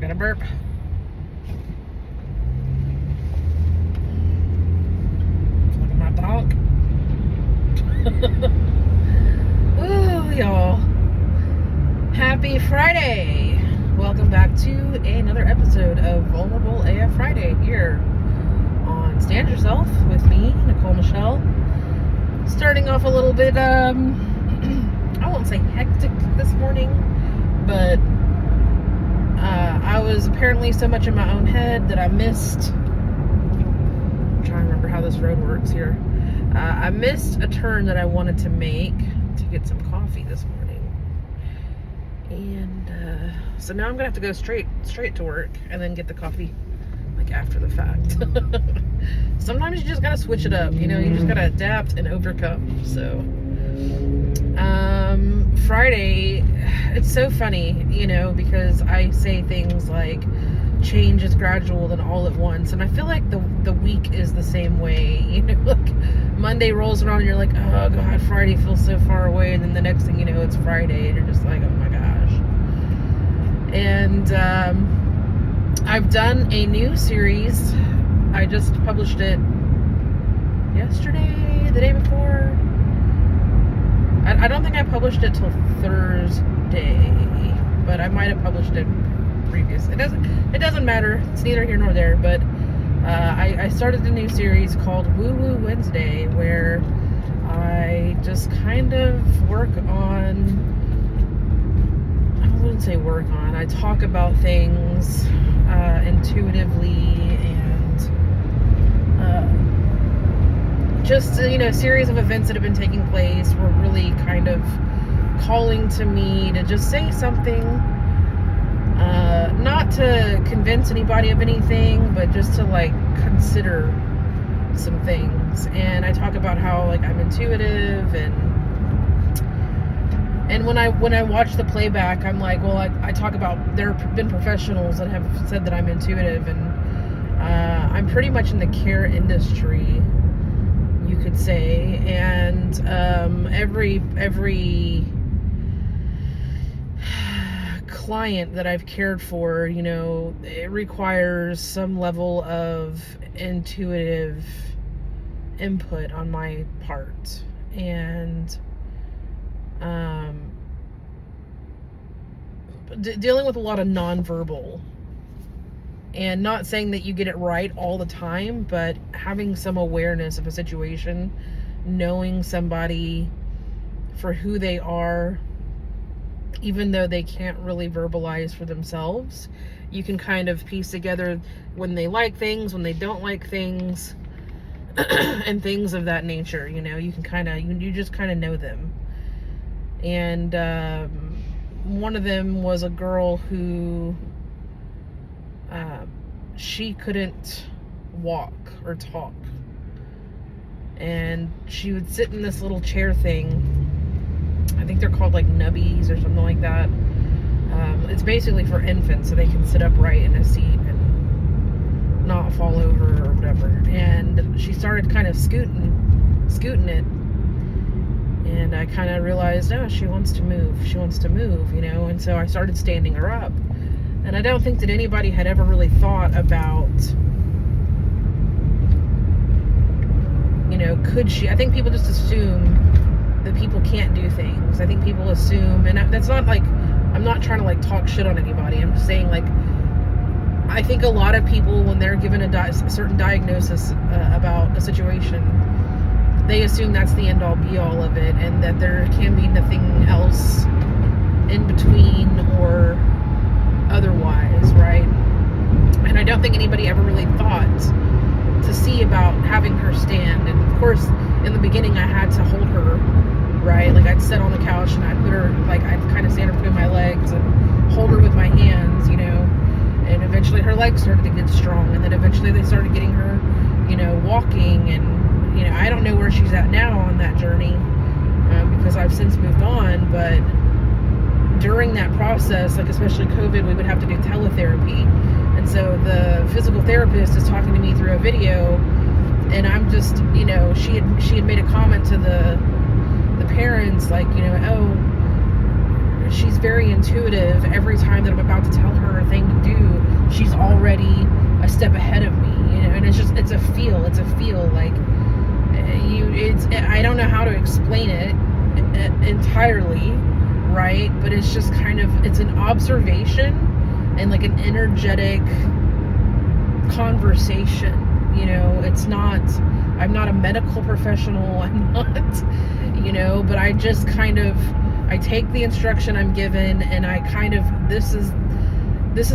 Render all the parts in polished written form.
Gotta burp. Look at my donk. Ooh, y'all. Happy Friday. Welcome back to another episode of Vulnerable AF Friday here on Stand Yourself with me, Nicole Michelle. Starting off a little bit, I won't say hectic this morning, but I was apparently so much in my own head that I missed. I'm trying to remember how this road works here. I missed a turn that I wanted to make to get some coffee this morning, and so now I'm gonna have to go straight to work and then get the coffee like after the fact. Sometimes you just gotta switch it up, you know. You just gotta adapt and overcome. So Friday, it's so funny, you know, because I say things like change is gradual and all at once, and I feel like the week is the same way, you know. Like Monday rolls around and you're like, oh god, Friday feels so far away, and then the next thing you know, it's Friday and you're just like, oh my gosh. And I've done a new series. I just published it yesterday, the day before. I don't think I published it till Thursday, but I might have published it previous. It doesn't matter. It's neither here nor there. But I started a new series called Woo Woo Wednesday, where I just kind of work on. I wouldn't say work on. I talk about things intuitively and just, you know, a series of events that have been taking place were really kind of calling to me to just say something, not to convince anybody of anything, but just to like consider some things. And I talk about how like I'm intuitive, and when I watch the playback, I'm like, well, I talk about, there have been professionals that have said that I'm intuitive, and I'm pretty much in the care industry, you could say, and every client that I've cared for, you know, it requires some level of intuitive input on my part, and dealing with a lot of nonverbal. And not saying that you get it right all the time, but having some awareness of a situation, knowing somebody for who they are, even though they can't really verbalize for themselves, you can kind of piece together when they like things, when they don't like things, and things of that nature. You know, you can kind of, you just kind of know them. And one of them was a girl who she couldn't walk or talk, and she would sit in this little chair thing. I think they're called like nubbies or something like that. It's basically for infants, so they can sit upright in a seat and not fall over or whatever. And she started kind of scooting it, and I kind of realized, oh, she wants to move, you know. And so I started standing her up. And I don't think that anybody had ever really thought about, you know, could she? I think people just assume that people can't do things. I think people assume, and that's not like, I'm not trying to like talk shit on anybody. I'm just saying, like, I think a lot of people, when they're given a certain diagnosis about a situation, they assume that's the end all be all of it, and that there can be nothing else in between or otherwise, right? And I don't think anybody ever really thought to see about having her stand. And of course, in the beginning, I had to hold her, right? Like, I'd sit on the couch and I'd put her, like, I'd kind of stand her between my legs and hold her with my hands, you know. And eventually her legs started to get strong, and then eventually they started getting her, you know, walking. And, you know, I don't know where she's at now on that journey, because I've since moved on. But during that process, like especially COVID, we would have to do teletherapy. And so the physical therapist is talking to me through a video, and I'm just, you know, she had made a comment to the parents, like, you know, oh, she's very intuitive. Every time that I'm about to tell her a thing to do, she's already a step ahead of me, and it's a feel, like, I don't know how to explain it entirely, right? But it's just kind of, it's an observation and like an energetic conversation. It's not, I'm not a medical professional, I'm not, but I just kind of, I take the instruction I'm given, and I kind of, this is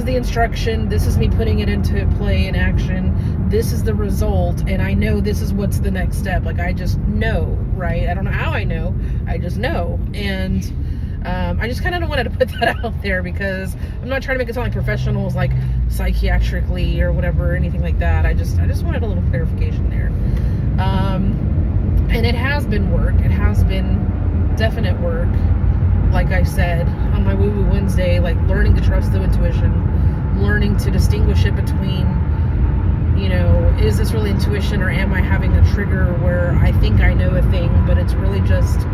the instruction, this is me putting it into play in action, this is the result, and I know this is what's the next step. Like, I just know, right? I don't know how I know, I just know. And I just kind of wanted to put that out there, because I'm not trying to make it sound like professionals, like psychiatrically or whatever, or anything like that. I just wanted a little clarification there. And it has been work. It has been definite work. Like I said, on my Woo Woo Wednesday, like learning to trust the intuition, learning to distinguish it between, is this really intuition, or am I having a trigger where I think I know a thing, but it's really just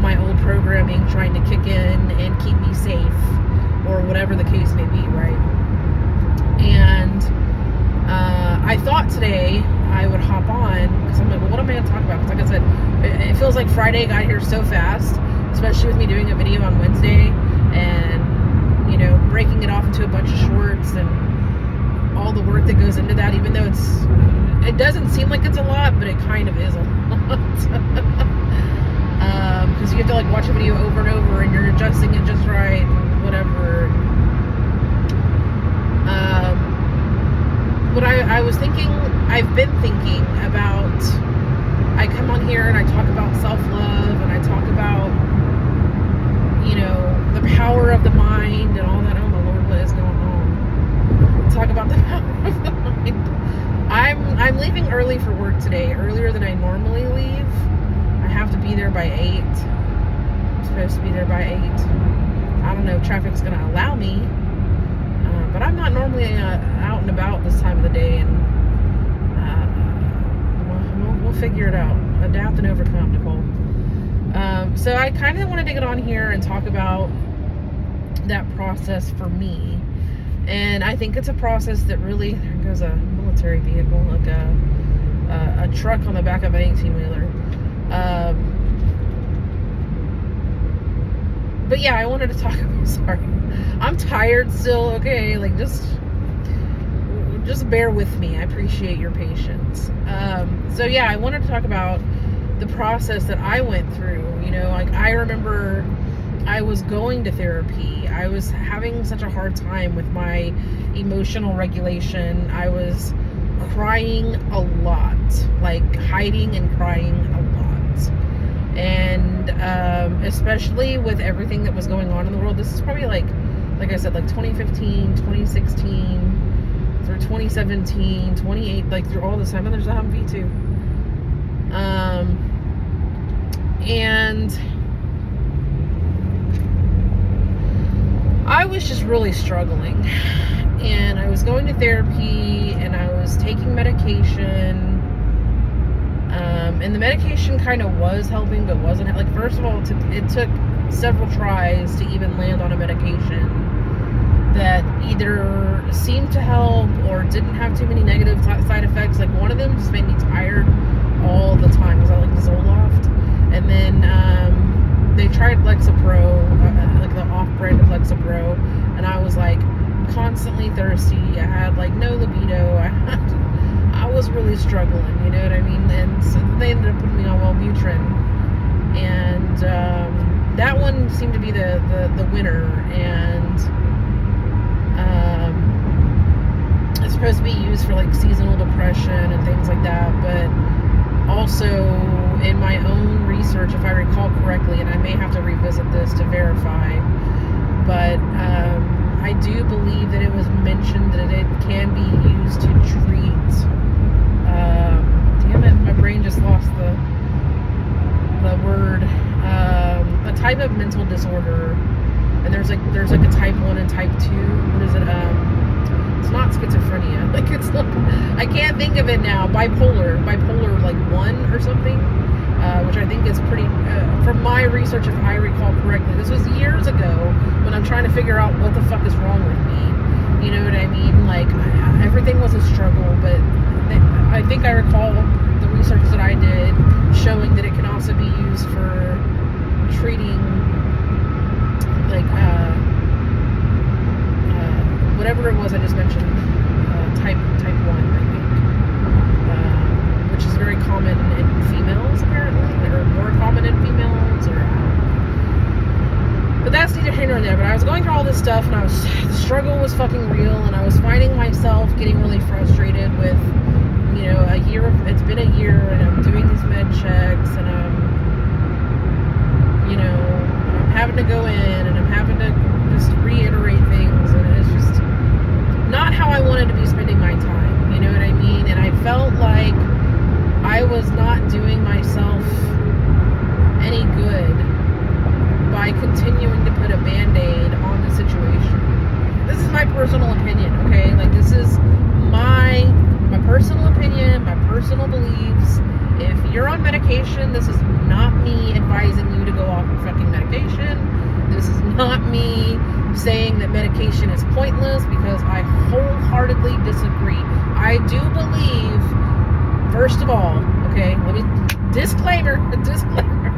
my old programming trying to kick in and keep me safe, or whatever the case may be, right? And I thought today I would hop on, because I'm like, well, what am I going to talk about? Because like I said, it feels like Friday got here so fast, especially with me doing a video on Wednesday and, breaking it off into a bunch of shorts and all the work that goes into that, even though it doesn't seem like it's a lot, but it kind of is a lot. Because you have to like watch a video over and over, and you're adjusting it just right and whatever. But I've been thinking about, I come on here and I talk about self-love, and I talk about, the power of the mind and all that. Oh my Lord, what is going on? Talk about the power of the mind. I'm leaving early for work today, earlier than I normally leave. I have to be there by 8. I'm supposed to be there by 8. I don't know if traffic's going to allow me, but I'm not normally out and about this time of the day, and we'll figure it out. Adapt and overcome, Nicole. So I kind of wanted to get on here and talk about that process for me. And I think it's a process that really, there goes a military vehicle, like a truck on the back of an 18-wheeler. But yeah, I wanted to talk about, sorry, I'm tired still, okay? Like, just bear with me. I appreciate your patience. So yeah, I wanted to talk about the process that I went through. Like, I remember I was going to therapy. I was having such a hard time with my emotional regulation. I was crying a lot, like hiding and crying a lot. And especially with everything that was going on in the world, this is probably like I said, like 2015, 2016, through 2017, 28, like through all this time. And there's a Humvee too. And I was just really struggling, and I was going to therapy, and I was taking medication, and the medication kind of was helping, but wasn't. Like, first of all, it took several tries to even land on a medication that either seemed to help or didn't have too many negative side effects. Like, one of them just made me tired all the time. Was like the Zoloft. And then they tried Lexapro, like the off-brand of Lexapro, and I was like constantly thirsty. I had like no libido. I was really struggling, you know what I mean? And so they ended up putting me on Wellbutrin, and that one seemed to be the winner. And it's supposed to be used for like seasonal depression and things like that, but also in my own research, if I recall correctly, and I may have to revisit this to verify, but I do believe that it was mentioned that it can be used to treat, damn it, my brain just lost the word, a type of mental disorder. And there's like a type 1 and type 2. What is it? It's not schizophrenia. Like, it's not, I can't think of it now. Bipolar like 1 or something. which I think is pretty, from my research, if I recall correctly, this was years ago when I'm trying to figure out what the fuck is wrong with me. You know what I mean? Like, everything was a struggle, but I think I recall the research that I did showing that it can also be used for treating, like, whatever it was I just mentioned, type 1, I think, which is very common in females, apparently, or more common in females, or but that's neither here nor there. But I was going through all this stuff, and the struggle was fucking real, and I was finding myself getting really frustrated with, you know, it's been a year, and I'm doing these med checks, and you know, I'm having to go in, and I'm having to just reiterate things, and it's just not how I wanted to be spending my time, you know what I mean? And I felt like I was not doing myself any good by continuing to put a band-aid on the situation. This is my personal opinion, okay? Like, this is my personal opinion, my personal beliefs. If you're on medication, this is not me advising you to go off of fucking medication. This is not me saying that medication is pointless, because I wholeheartedly disagree. I do believe, first of all, okay, let me, disclaimer,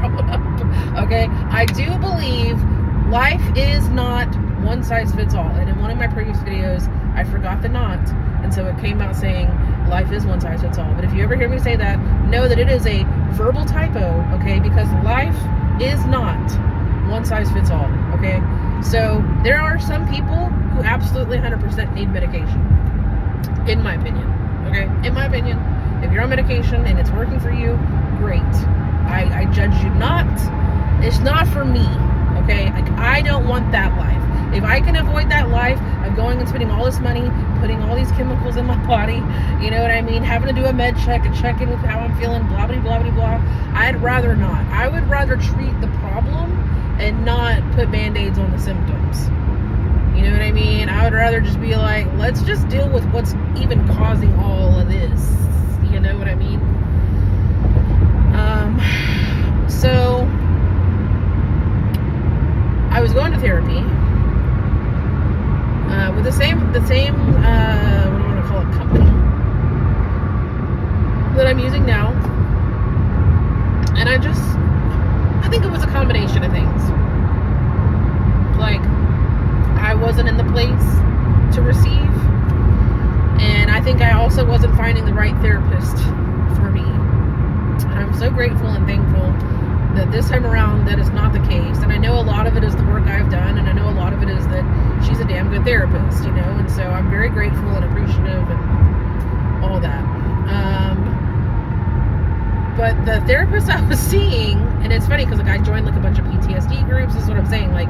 hold up, okay, I do believe life is not one size fits all, and in one of my previous videos, I forgot the not, and so it came out saying life is one size fits all. But if you ever hear me say that, know that it is a verbal typo, okay, because life is not one size fits all, okay? So there are some people who absolutely 100% need medication, in my opinion, okay? In my opinion, if you're on medication and it's working for you, great. I judge you not. It's not for me, okay? Like, I don't want that life. If I can avoid that life of going and spending all this money, putting all these chemicals in my body, you know what I mean, having to do a med check and check in with how I'm feeling, blah, blah, blah, blah, blah, I'd rather not. I would rather treat the problem and not put band-aids on the symptoms. You know what I mean? I would rather just be like, let's just deal with what's even causing all of this. You know what I mean? So I was going to therapy with the same what do I want to call it, company that I'm using now, and I think it was a combination of things. Like, I wasn't in the place to receive, and I think I also wasn't finding the right therapist for me. And I'm so grateful and thankful that this time around that is not the case. And I know a lot of it is the work I've done, and I know a lot of it is that she's a damn good therapist, you know, and so I'm very grateful and appreciative and all that. But the therapist I was seeing, and it's funny because, like, I joined like a bunch of PTSD groups. This is what I'm saying. Like,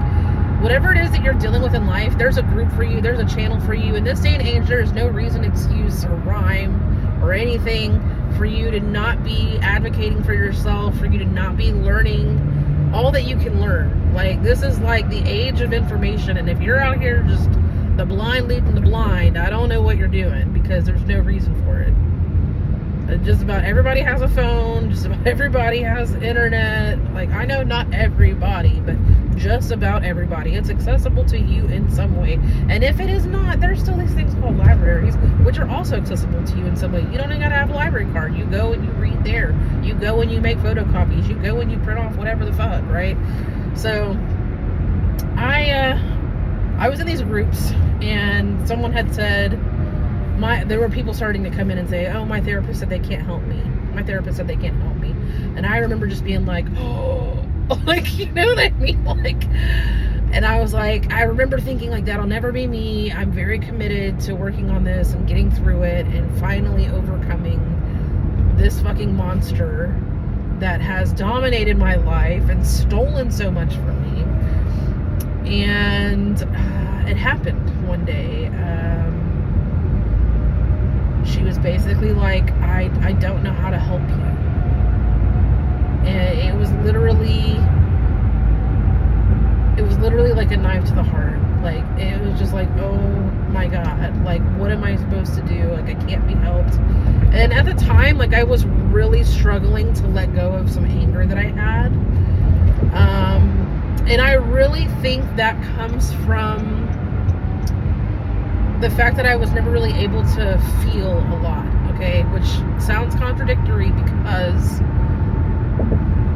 whatever it is that you're dealing with in life, there's a group for you, there's a channel for you. In this day and age, there is no reason, excuse, or rhyme or anything for you to not be advocating for yourself, for you to not be learning all that you can learn. Like, this is like the age of information, and if you're out here just the blind leading the blind, I don't know what you're doing, because there's no reason for it. Just about everybody has a phone, just about everybody has internet. Like, I know not everybody, but just about everybody. It's accessible to you in some way. And if it is not, there's still these things called libraries, which are also accessible to you in some way. You don't even gotta have a library card. You go and you read there. You go and you make photocopies. You go and you print off whatever the fuck, right? So I was in these groups, and someone had said, there were people starting to come in and say, oh, my therapist said they can't help me. My therapist said they can't help me. And I remember just being like, oh, like, you know what I mean? Like, and I was like, I remember thinking, like, that'll never be me. I'm very committed to working on this and getting through it and finally overcoming this fucking monster that has dominated my life and stolen so much from me. And it happened one day. She was basically like, I don't know how to help you. And it was literally it was literally like a knife to the heart. Like, it was just like, oh my God, like, what am I supposed to do? Like, I can't be helped. And at the time, like, I was really struggling to let go of some anger that I had. And I really think that comes from the fact that I was never really able to feel a lot, okay? Which sounds contradictory because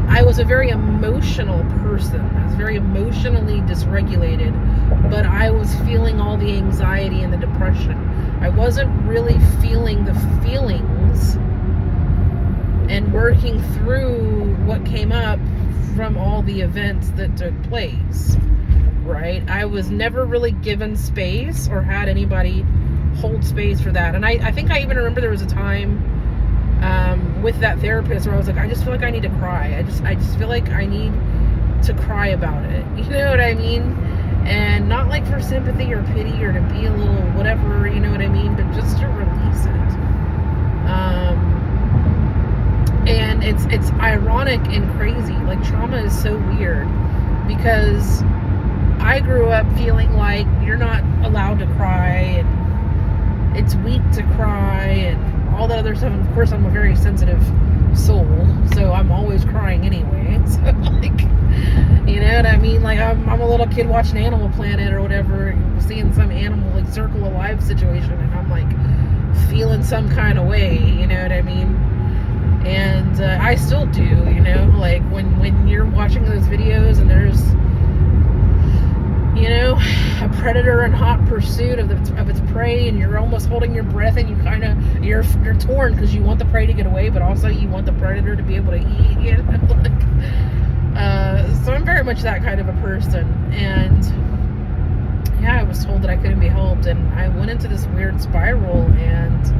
I was a very emotional person. I was very emotionally dysregulated, but I was feeling all the anxiety and the depression. I wasn't really feeling the feelings and working through what came up from all the events that took place, right? I was never really given space or had anybody hold space for that. And I think I even remember there was a time with that therapist where I was like, I just feel like I need to cry. I just feel like I need to cry about it. You know what I mean? And not like for sympathy or pity or to be a little whatever, you know what I mean? But just to release it. And it's ironic and crazy. Like, trauma is so weird because I grew up feeling like you're not allowed to cry and it's weak to cry and all that other stuff. And of course, I'm a very sensitive soul, so I'm always crying anyway. So, like, you know what I mean? Like, I'm a little kid watching Animal Planet or whatever, seeing some animal, like, circle alive situation, and I'm like feeling some kind of way, you know what I mean? And I still do, you know, like when you're watching those videos and there's, you know, a predator in hot pursuit of its prey, and you're almost holding your breath, and you're torn because you want the prey to get away, but also you want the predator to be able to eat, you know. Like, so I'm very much that kind of a person, and yeah, I was told that I couldn't be helped, and I went into this weird spiral, and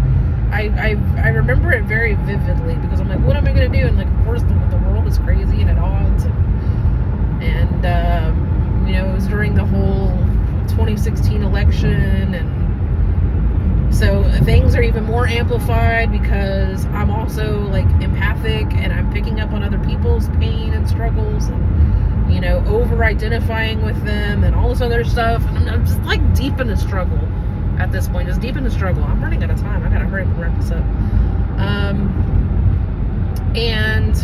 I remember it very vividly because I'm like, what am I gonna do? And like, of course, the world is crazy and at odds, and you know, it was during the whole 2016 election, and so things are even more amplified because I'm also like empathic and I'm picking up on other people's pain and struggles, and, you know, over identifying with them and all this other stuff. And I'm just like deep in the struggle at this point, just deep in the struggle. I'm running out of time. I gotta hurry up and wrap this up. And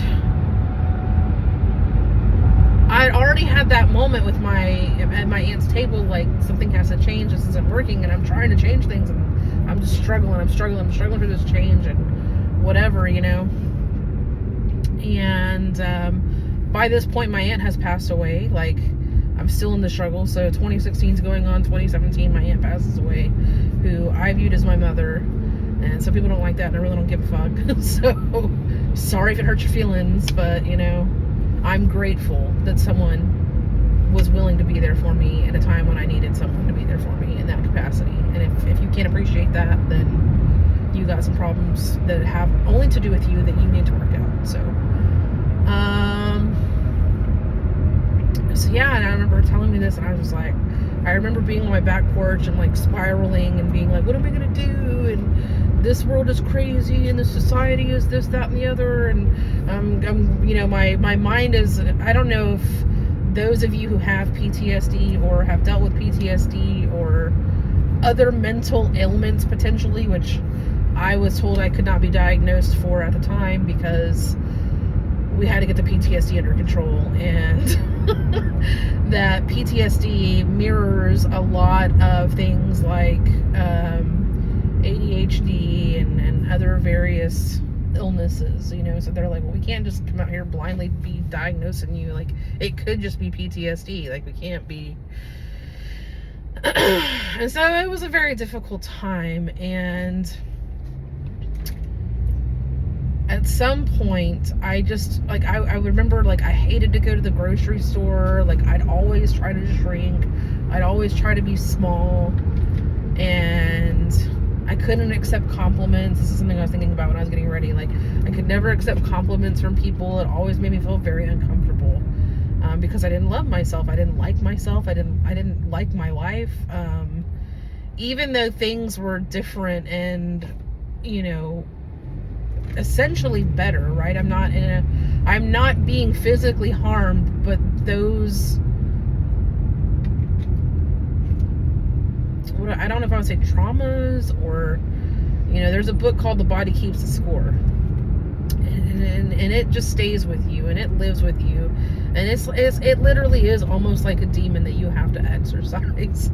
I'd already had that moment with at my aunt's table, like, something has to change, this isn't working, and I'm trying to change things, and I'm just struggling through this change and whatever, you know. And by this point, my aunt has passed away. Like, I'm still in the struggle. So 2016 is going on, 2017, my aunt passes away, who I viewed as my mother. And some people don't like that, and I really don't give a fuck. So sorry if it hurts your feelings, but, you know, I'm grateful that someone was willing to be there for me in a time when I needed someone to be there for me in that capacity. And if you can't appreciate that, then you got some problems that have only to do with you that you need to work out. So yeah, and I remember telling me this, and I was just like, I remember being on my back porch and like spiraling and being like, what am I gonna do? And this world is crazy, and this society is this, that, and the other. And I'm you know, my mind is, I don't know if those of you who have PTSD or have dealt with PTSD or other mental ailments potentially, which I was told I could not be diagnosed for at the time because we had to get the PTSD under control, and that PTSD mirrors a lot of things like ADHD and other various illnesses, you know. So they're like, well, we can't just come out here blindly be diagnosing you. Like, it could just be PTSD. Like, we can't be. And so it was a very difficult time, and at some point, I just, like, I remember, like, I hated to go to the grocery store. Like, I'd always try to shrink. I'd always try to be small. And I couldn't accept compliments. This is something I was thinking about when I was getting ready. Like, I could never accept compliments from people. It always made me feel very uncomfortable. Because I didn't love myself. I didn't like myself. I didn't like my life. Even though things were different and, you know, essentially better, right? I'm not being physically harmed, but those I don't know if I would say traumas, or, you know, there's a book called The Body Keeps the Score. And it just stays with you, and it lives with you, and it literally is almost like a demon that you have to exorcise.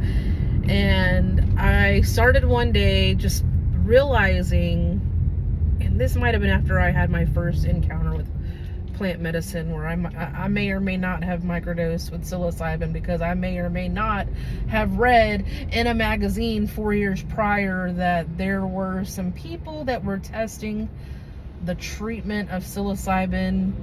And I started one day just realizing, and this might have been after I had my first encounter with plant medicine, where I may or may not have microdosed with psilocybin, because I may or may not have read in a magazine 4 years prior that there were some people that were testing the treatment of psilocybin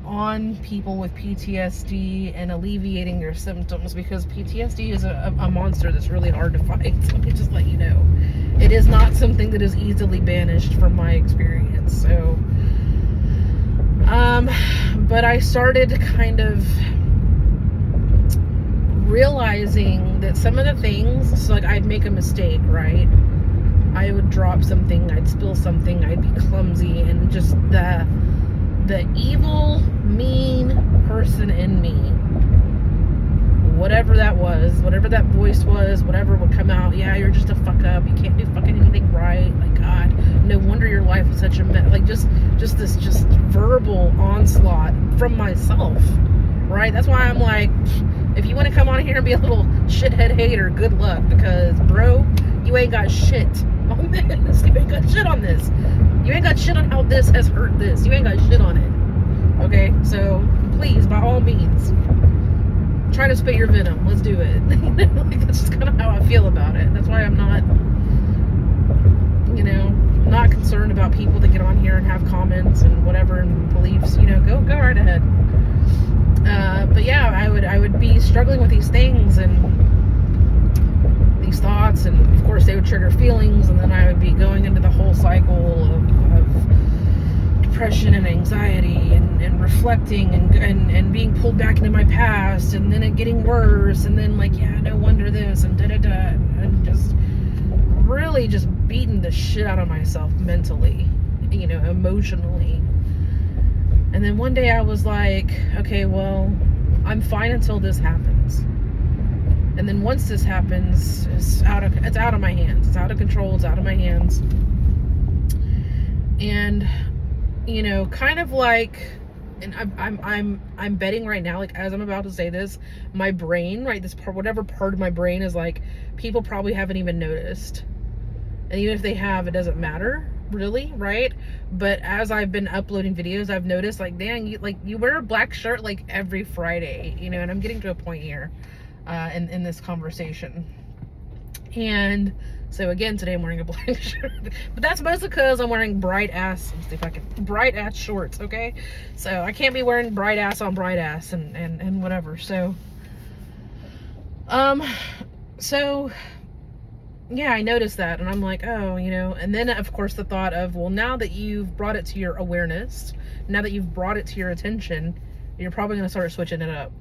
on people with PTSD and alleviating their symptoms, because PTSD is a monster that's really hard to fight. So let me just let you know, it is not something that is easily banished from my experience. So but I started kind of realizing that some of the things, so like I'd make a mistake, right? I would drop something, I'd spill something, I'd be clumsy, and just the evil, mean person in me, whatever that was, whatever that voice was, whatever would come out, yeah, you're just a fuck up, you can't do fucking anything right, like, God, no wonder your life is such a mess, like just this verbal onslaught from myself, right? That's why I'm like, if you want to come on here and be a little shithead hater, good luck, because bro, you ain't got shit on this. You ain't got shit on this. You ain't got shit on how this has hurt this. You ain't got shit on it. Okay? So, please, by all means, try to spit your venom. Let's do it. Like, that's just kind of how I feel about it. That's why I'm not, you know, not concerned about people that get on here and have comments and whatever and beliefs. You know, go right ahead. But yeah, I would be struggling with these things and these thoughts, and of course they would trigger feelings, and then I would be going into the whole cycle of depression and anxiety and reflecting and being pulled back into my past, and then it getting worse, and then like, yeah, no wonder this, and da-da-da, and just really just beating the shit out of myself mentally, you know, emotionally. And then one day I was like, okay, well, I'm fine until this happens. And then once this happens, it's out of my hands. It's out of control. It's out of my hands. And, you know, kind of like, and I'm betting right now, like as I'm about to say this, my brain, right, this part, whatever part of my brain is like, people probably haven't even noticed. And even if they have, it doesn't matter, really, right? But as I've been uploading videos, I've noticed, like, dang, you wear a black shirt like every Friday, you know, and I'm getting to a point here in this conversation. And so again, today I'm wearing a black shirt, but that's mostly because I'm wearing bright ass shorts, okay? So I can't be wearing bright ass on bright ass and whatever. So yeah, I noticed that, and I'm like, oh, you know, and then of course the thought of, well, now that you've brought it to your awareness, now that you've brought it to your attention, you're probably going to start switching it up,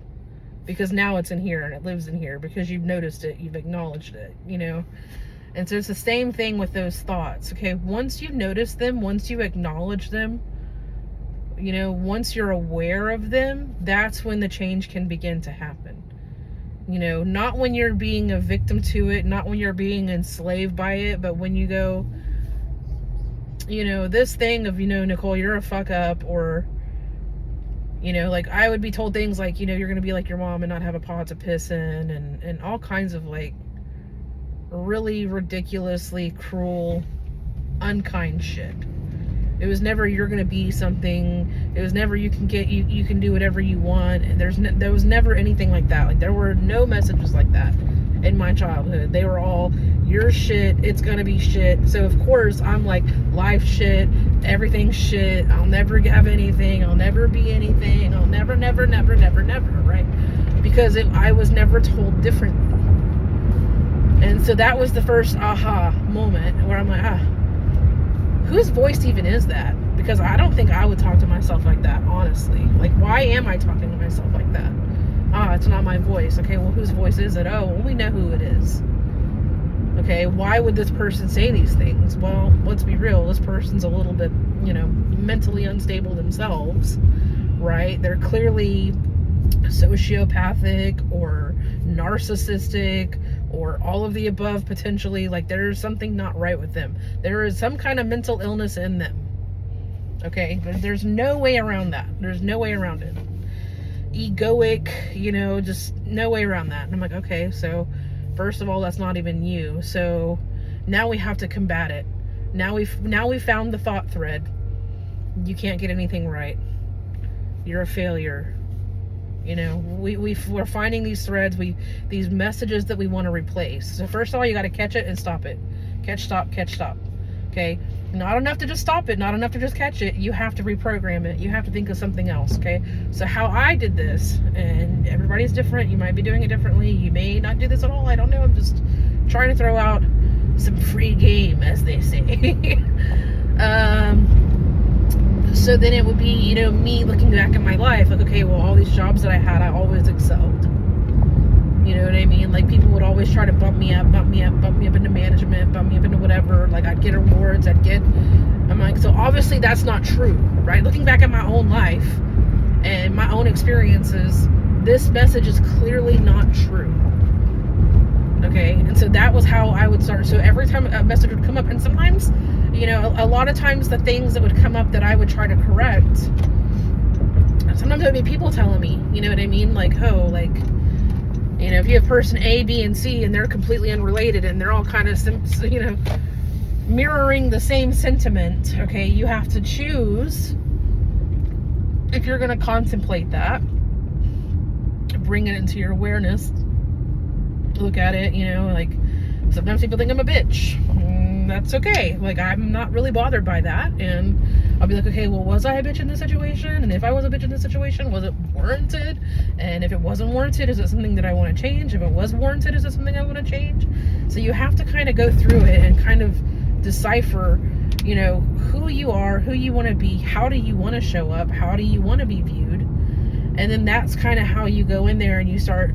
because now it's in here and it lives in here because you've noticed it, you've acknowledged it, you know? And so it's the same thing with those thoughts, okay? Once you notice them, once you acknowledge them, you know, once you're aware of them, that's when the change can begin to happen. You know, not when you're being a victim to it, not when you're being enslaved by it, but when you go, you know, this thing of, you know, Nicole, you're a fuck up, or, you know, like I would be told things like, you know, you're going to be like your mom and not have a pot to piss in, and all kinds of like really ridiculously cruel, unkind shit. It was never you're gonna be something. It was never you can do whatever you want. And there was never anything like that. Like there were no messages like that in my childhood. They were all, you're shit, it's gonna be shit. So of course I'm like, life shit, everything shit, I'll never have anything, I'll never be anything, I'll never, right? Because I was never told differently. And so that was the first aha moment where I'm like, whose voice even is that? Because I don't think I would talk to myself like that, honestly. Like, why am I talking to myself like that? It's not my voice. Okay, well, whose voice is it? Oh, well, we know who it is. Okay, why would this person say these things? Well, let's be real. This person's a little bit, you know, mentally unstable themselves, right? They're clearly sociopathic or narcissistic or all of the above potentially. Like, there's something not right with them. There is some kind of mental illness in them. Okay, there's no way around that. There's no way around it. Egoic, just no way around that. And I'm like, okay, so first of all, that's not even you. So now we have to combat it. Now we found the thought thread. You can't get anything right. You're a failure. We're finding these threads, these messages that we want to replace. So first of all, you got to catch it and stop it. Catch, stop, catch, stop. Okay? Not enough to just stop it, not enough to just catch it. You have to reprogram it. You have to think of something else, okay? So how I did this, and everybody's different. You might be doing it differently. You may not do this at all. I don't know. I'm just trying to throw out some free game, as they say. So then it would be, me looking back at my life, like, okay, well, all these jobs that I had, I always excelled. You know what I mean? Like, people would always try to bump me up into management, bump me up into whatever. Like, I'd get awards, I'm like, so obviously that's not true, right? Looking back at my own life and my own experiences, this message is clearly not true. Okay? And so that was how I would start. So every time a message would come up, and sometimes, a lot of times the things that would come up that I would try to correct, sometimes it would be people telling me, you know what I mean? Like, oh, like, if you have person A, B, and C, and they're completely unrelated, and they're all kind of, mirroring the same sentiment, okay, you have to choose if you're going to contemplate that, bring it into your awareness, look at it, like, sometimes people think I'm a bitch. That's okay. Like, I'm not really bothered by that. And I'll be like, okay, well, was I a bitch in this situation? And if I was a bitch in this situation, was it warranted? And if it wasn't warranted, is it something that I want to change? If it was warranted, is it something I want to change? So you have to kind of go through it and kind of decipher, who you are, who you want to be, how do you want to show up, how do you want to be viewed? And then that's kind of how you go in there and you start,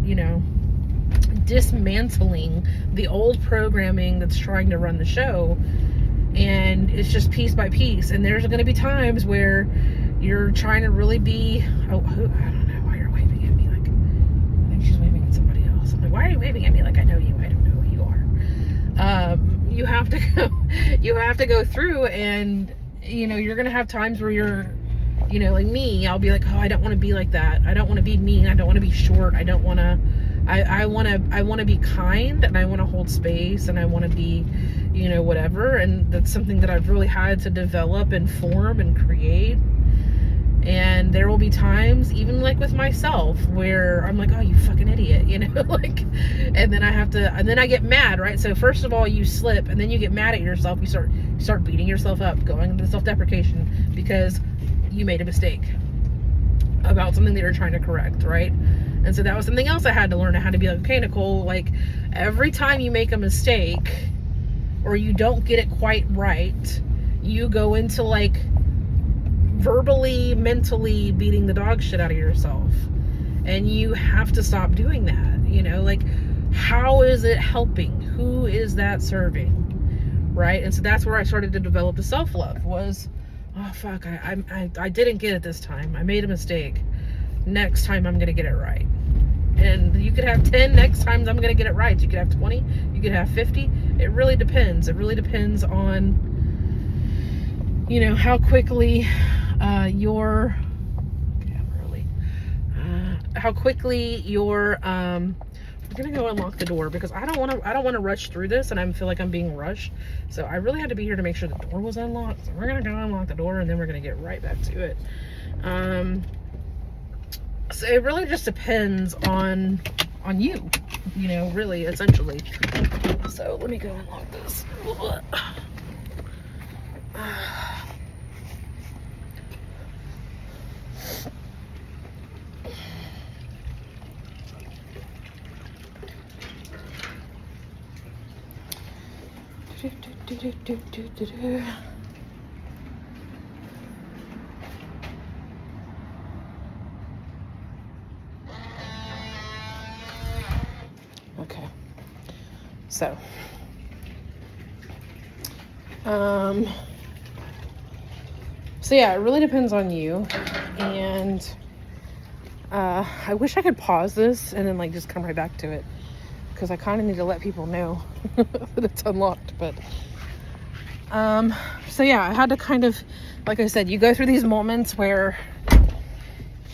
dismantling the old programming that's trying to run the show. And it's just piece by piece. And there's going to be times where you're trying to really be, I don't know why you're waving at me. Like, I think she's waving at somebody else. I'm like, why are you waving at me like I know you? I don't know who you are. You have to go through, and you're going to have times where you're, like me, I'll be like, oh, I don't want to be like that. I don't want to be mean. I don't want to be short. I don't want to, I want to be kind, and I want to hold space, and I want to be, whatever. And that's something that I've really had to develop and form and create. And there will be times, even like with myself, where I'm like, oh, you fucking idiot, like, and then I get mad, right? So first of all, you slip, and then you get mad at yourself. You start beating yourself up, going into self-deprecation because you made a mistake about something that you're trying to correct, right? And so that was something else I had to learn. I had to be like, okay, Nicole, like, every time you make a mistake or you don't get it quite right, you go into like verbally, mentally beating the dog shit out of yourself. And you have to stop doing that, like, how is it helping? Who is that serving? Right? And so that's where I started to develop the self-love was, oh, fuck, I didn't get it this time. I made a mistake. Next time I'm going to get it right. And you could have 10 next times I'm going to get it right. You could have 20. You could have 50. It really depends. It really depends on, how quickly I'm going to go unlock the door because I don't want to rush through this, and I feel like I'm being rushed. So I really had to be here to make sure the door was unlocked. So we're going to go unlock the door, and then we're going to get right back to it. So it really just depends on you, really, essentially. So let me go unlock this. Okay. So, yeah, it really depends on you. And I wish I could pause this and then like just come right back to it, because I kind of need to let people know that it's unlocked. But so yeah, I had to kind of, like I said, you go through these moments where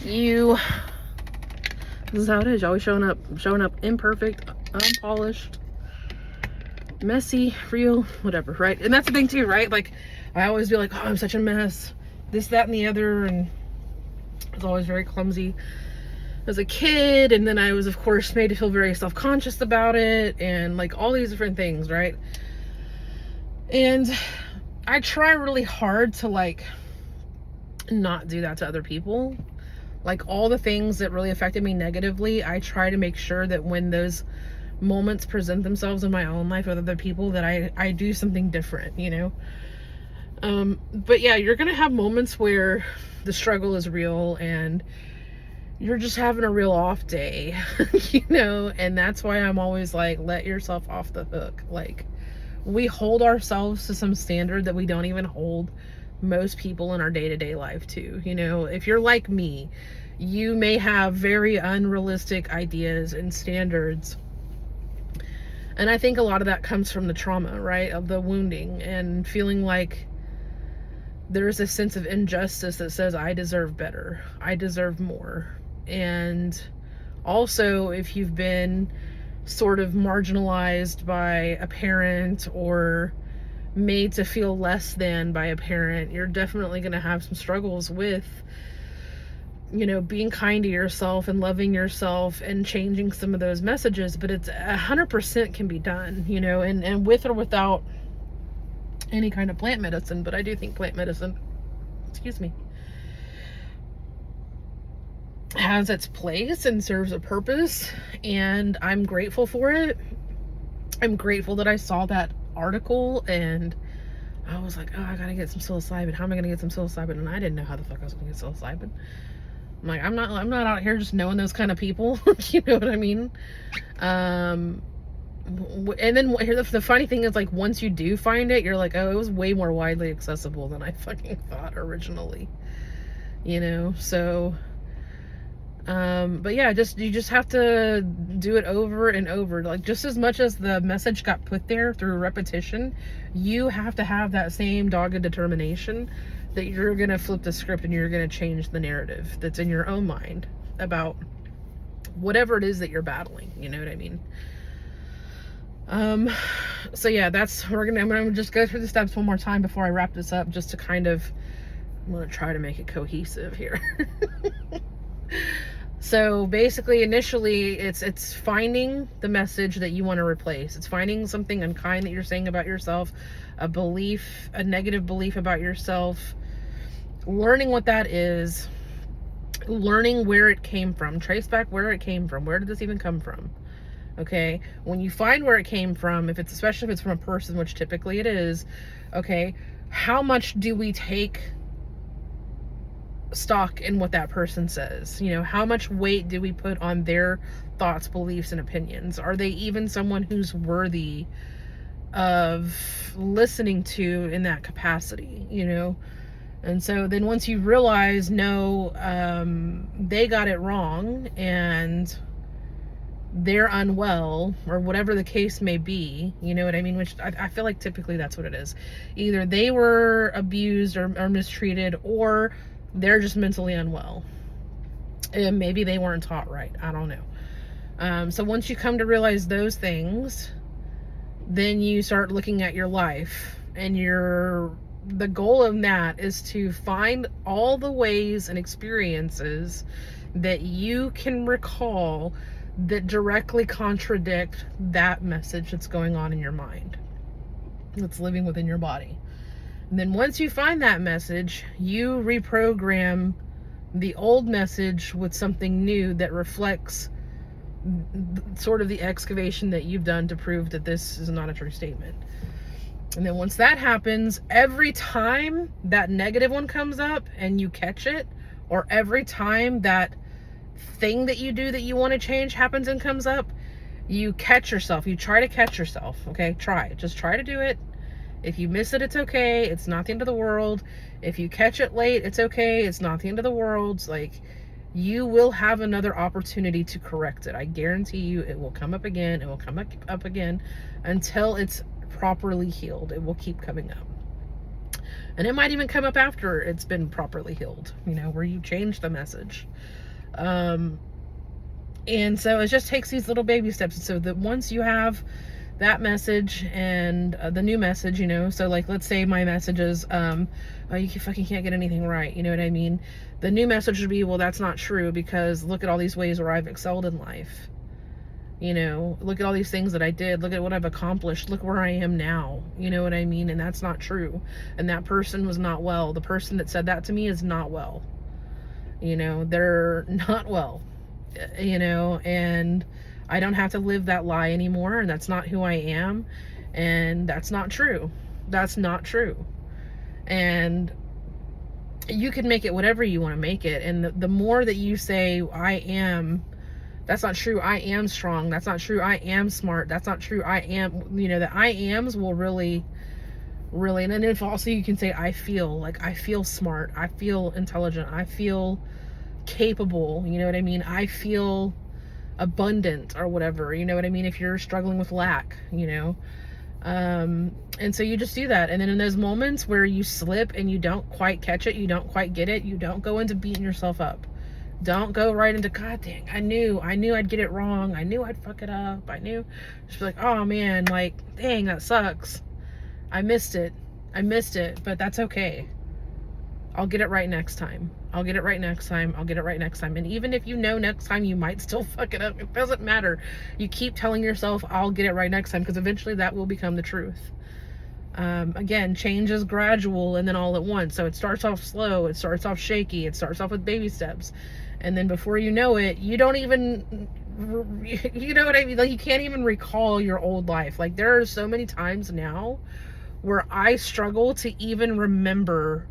this is how it is. You're always showing up imperfect, unpolished, messy, real, whatever, right? And that's the thing too, right? Like, I always be like, oh, I'm such a mess, this, that, and the other, and I was always very clumsy as a kid, and then I was, of course, made to feel very self-conscious about it, and like all these different things, right? And I try really hard to like not do that to other people. Like, all the things that really affected me negatively, I try to make sure that when those moments present themselves in my own life with other people, that I do something different, you know? But yeah, you're gonna have moments where the struggle is real and you're just having a real off day, you know? And that's why I'm always like, let yourself off the hook. Like, we hold ourselves to some standard that we don't even hold most people in our day-to-day life to. You know, if you're like me, you may have very unrealistic ideas and standards, and I think a lot of that comes from the trauma, right, of the wounding, and feeling like there's a sense of injustice that says I deserve better, I deserve more. And also, if you've been sort of marginalized by a parent or made to feel less than by a parent, you're definitely going to have some struggles with, you know, being kind to yourself and loving yourself and changing some of those messages. But it's 100% can be done, you know, and with or without any kind of plant medicine. But I do think plant medicine, has its place and serves a purpose, and I'm grateful for it. I'm grateful that I saw that article and I was like, oh, I gotta get some psilocybin. How am I gonna get some psilocybin? And I didn't know how the fuck I was gonna get psilocybin. I'm like, I'm not out here just knowing those kind of people. You know what I mean? And then the funny thing is, like, once you do find it, you're like, oh, it was way more widely accessible than I fucking thought originally, you know? So but yeah, you just have to do it over and over. Like, just as much as the message got put there through repetition, you have to have that same dogged determination that you're gonna flip the script and you're gonna change the narrative that's in your own mind about whatever it is that you're battling. You know what I mean? So yeah, I'm gonna just go through the steps one more time before I wrap this up, just to kind of, I'm gonna try to make it cohesive here. So basically, initially, it's finding the message that you want to replace. It's finding something unkind that you're saying about yourself, a negative belief about yourself, learning what that is, learning where it came from, trace back where it came from. Where did this even come from? Okay, when you find where it came from, especially if it's from a person, which typically it is, okay, how much do we take stock in what that person says? You know, how much weight do we put on their thoughts, beliefs, and opinions? Are they even someone who's worthy of listening to in that capacity, you know? And so then once you realize, no, they got it wrong and they're unwell, or whatever the case may be, you know what I mean? Which I feel like typically that's what it is. Either they were abused or mistreated, or they're just mentally unwell. And maybe they weren't taught right. I don't know. So once you come to realize those things, then you start looking at your life, and the goal of that is to find all the ways and experiences that you can recall that directly contradict that message that's going on in your mind, that's living within your body. And then once you find that message, you reprogram the old message with something new that reflects sort of the excavation that you've done to prove that this is not a true statement. And then once that happens, every time that negative one comes up and you catch it, or every time that thing that you do that you want to change happens and comes up, you catch yourself. You try to catch yourself. Okay, just try to do it. If you miss it, it's okay. It's not the end of the world. If you catch it late, it's okay. It's not the end of the world. Like, you will have another opportunity to correct it. I guarantee you it will come up again. It will come up again until it's properly healed. It will keep coming up. And it might even come up after it's been properly healed, where you change the message. And so it just takes these little baby steps. So that once you have that message and the new message, so like, let's say my message is, oh, you fucking can't get anything right. You know what I mean? The new message would be, well, that's not true, because look at all these ways where I've excelled in life. Look at all these things that I did. Look at what I've accomplished. Look where I am now. You know what I mean? And that's not true. And that person was not well. The person that said that to me is not well. They're not well. And I don't have to live that lie anymore. And that's not who I am. And that's not true. That's not true. And you can make it whatever you want to make it. And the more that you say, that's not true, I am strong, that's not true, I am smart, that's not true, I am, the I ams will really, and then if also you can say, I feel smart, I feel intelligent, I feel capable, you know what I mean, I feel abundant, or whatever, you know what I mean, if you're struggling with lack, and so you just do that. And then in those moments where you slip and you don't quite catch it, you don't quite get it, you don't go into beating yourself up. Don't go right into, God dang, I knew I'd get it wrong, I knew I'd fuck it up, I knew. Just be like, oh man, like, dang, that sucks, I missed it, but that's okay. I'll get it right next time. I'll get it right next time. And even if next time you might still fuck it up, it doesn't matter. You keep telling yourself, I'll get it right next time, because eventually that will become the truth. Again, change is gradual and then all at once. So it starts off slow, it starts off shaky, it starts off with baby steps. And then before you know it, you don't even, you know what I mean? Like, you can't even recall your old life. Like, there are so many times now where I struggle to even remember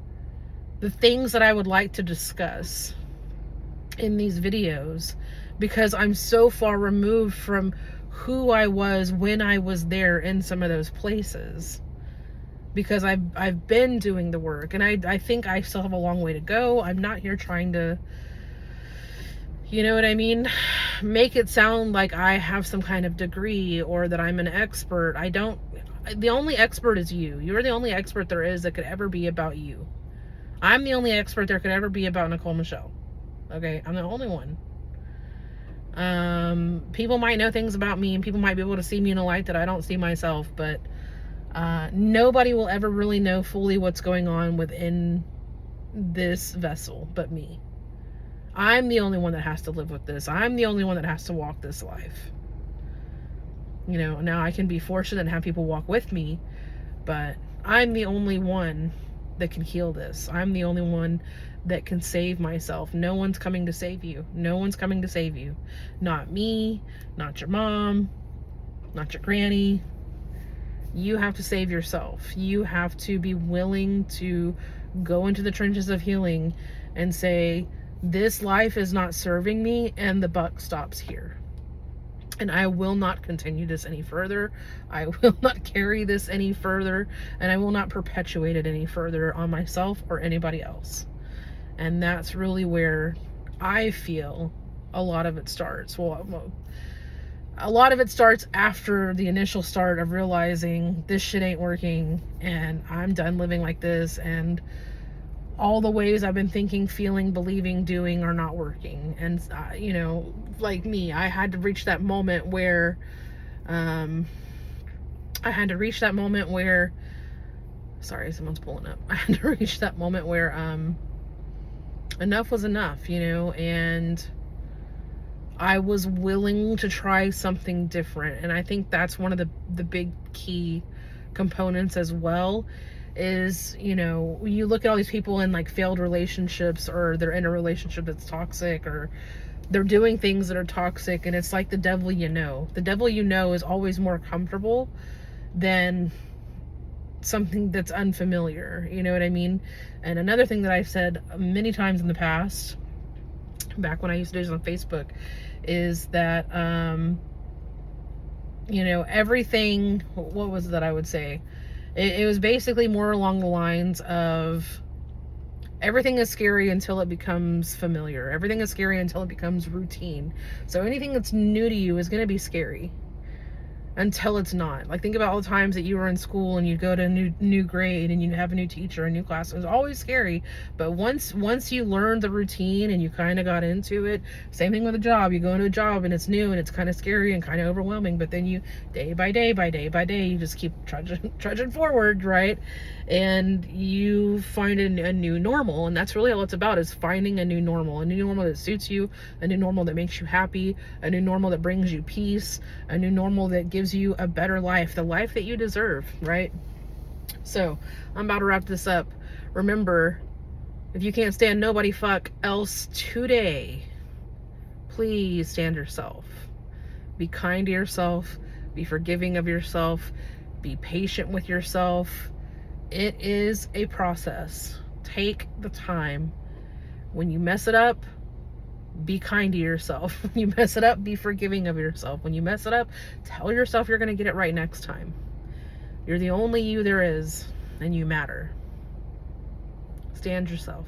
the things that I would like to discuss in these videos, because I'm so far removed from who I was when I was there in some of those places, because I've been doing the work, and I think I still have a long way to go. I'm not here trying to, you know what I mean, make it sound like I have some kind of degree or that I'm an expert. I don't. The only expert is you. You're the only expert there is that could ever be about you. I'm the only expert there could ever be about Nicole Michelle. Okay, I'm the only one. People might know things about me, and people might be able to see me in a light that I don't see myself, but nobody will ever really know fully what's going on within this vessel but me. I'm the only one that has to live with this. I'm the only one that has to walk this life. Now I can be fortunate and have people walk with me, but I'm the only one that can heal this. I'm the only one that can save myself. No one's coming to save you. No one's coming to save you. Not me, not your mom, not your granny. You have to save yourself. You have to be willing to go into the trenches of healing and say, this life is not serving me, and the buck stops here. And I will not continue this any further. I will not carry this any further. And I will not perpetuate it any further on myself or anybody else. And that's really where I feel a lot of it starts. Well, a lot of it starts after the initial start of realizing this shit ain't working, and I'm done living like this, and all the ways I've been thinking, feeling, believing, doing are not working. And like me, I had to reach that moment where sorry, someone's pulling up. I had to reach that moment where enough was enough, and I was willing to try something different. And I think that's one of the big key components as well, is, you look at all these people in like failed relationships, or they're in a relationship that's toxic, or they're doing things that are toxic, and it's like the devil the devil is always more comfortable than something that's unfamiliar, you know what I mean? And another thing that I've said many times in the past, back when I used to do this on Facebook, is that everything, what was it that I would say? It was basically more along the lines of, Everything is scary until it becomes familiar. Everything is scary until it becomes routine. So anything that's new to you is going to be scary until it's not. Like, think about all the times that you were in school and you go to a new grade and you have a new teacher, a new class. It was always scary, but once you learned the routine and you kind of got into it, same thing with a job. You go into a job and it's new and it's kind of scary and kind of overwhelming, but then you, day by day by day by day, you just keep trudging forward, right? And you find a new normal, and that's really all it's about, is finding a new normal that suits you, a new normal that makes you happy, a new normal that brings you peace, a new normal that gives you a better life, the life that you deserve, right? So I'm about to wrap this up. Remember, if you can't stand nobody fuck else today, please stand yourself. Be kind to yourself, be forgiving of yourself, be patient with yourself. It is a process. Take the time. When you mess it up, be kind to yourself. When you mess it up, be forgiving of yourself. When you mess it up, tell yourself you're going to get it right next time. You're the only you there is, and you matter. Stand yourself.